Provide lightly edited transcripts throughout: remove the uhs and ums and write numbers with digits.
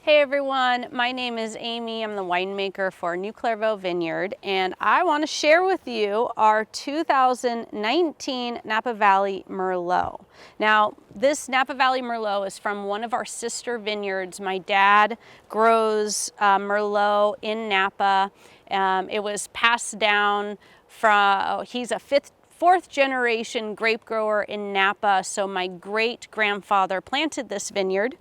Hey everyone, my name is Amy. I'm the winemaker for New Clairvaux Vineyard, and I want to share with you our 2019 Napa Valley Merlot. Now, this Napa Valley Merlot is from one of our sister vineyards. My dad grows Merlot in Napa. It was passed down from, he's a fourth generation grape grower in Napa, so my great grandfather planted this vineyard.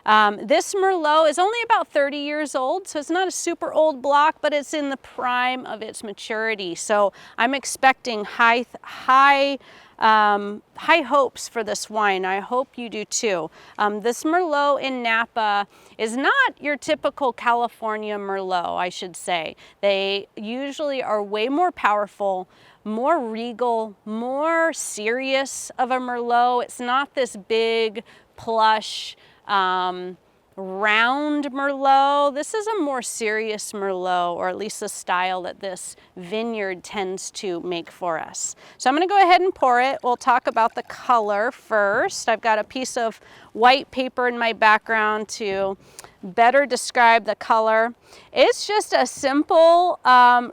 This Merlot is only about 30 years old, so it's not a super old block, but it's in the prime of its maturity. So I'm expecting high hopes for this wine. I hope you do too. This Merlot in Napa is not your typical California Merlot, I should say. They usually are way more powerful, more regal, more serious of a Merlot. It's not this big, plush, round Merlot. This is a more serious Merlot, or at least the style that this vineyard tends to make for us. So I'm going to go ahead and pour it. We'll talk about the color first. I've got a piece of white paper in my background to better describe the color. It's just a simple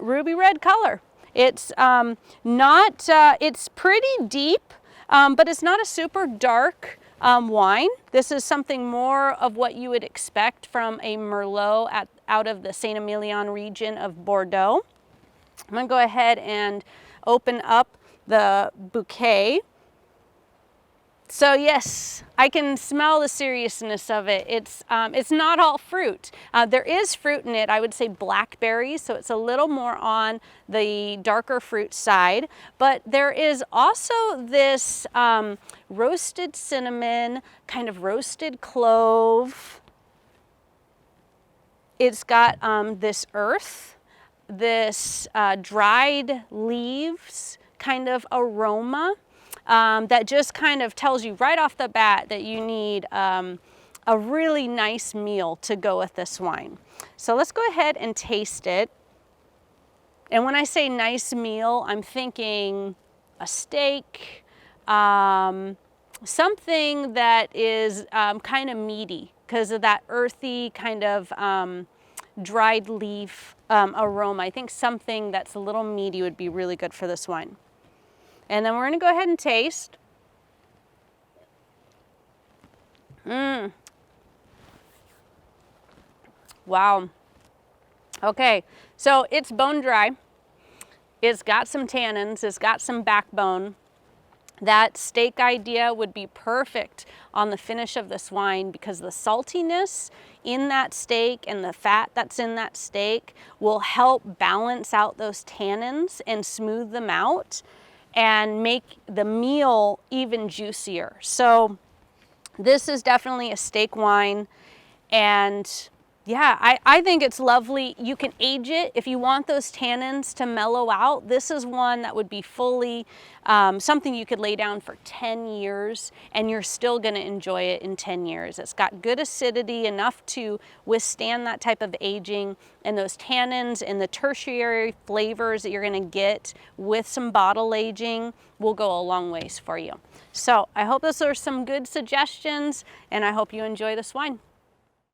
ruby red color. It's it's pretty deep, but it's not a super dark wine. This is something more of what you would expect from a Merlot out of the Saint-Emilion region of Bordeaux. I'm going to go ahead and open up the bouquet. So yes, I can smell the seriousness of it. It's not all fruit. There is fruit in it. I would say blackberries, so it's a little more on the darker fruit side. But there is also this roasted cinnamon, kind of roasted clove. It's got this earth, this dried leaves kind of aroma. That just kind of tells you right off the bat that you need a really nice meal to go with this wine. So let's go ahead and taste it. And when I say nice meal, I'm thinking a steak, something that is kind of meaty because of that earthy kind of dried leaf aroma. I think something that's a little meaty would be really good for this wine. And then we're going to go ahead and taste. Wow. Okay, so it's bone dry. It's got some tannins. It's got some backbone. That steak idea would be perfect on the finish of this wine because the saltiness in that steak and the fat that's in that steak will help balance out those tannins and smooth them out and make the meal even juicier. So this is definitely a steak wine, and yeah, I think it's lovely. You can age it if you want those tannins to mellow out. This is one that would be fully something you could lay down for 10 years and you're still going to enjoy it in 10 years. It's got good acidity, enough to withstand that type of aging, and those tannins and the tertiary flavors that you're going to get with some bottle aging will go a long ways for you. So I hope those are some good suggestions, and I hope you enjoy this wine.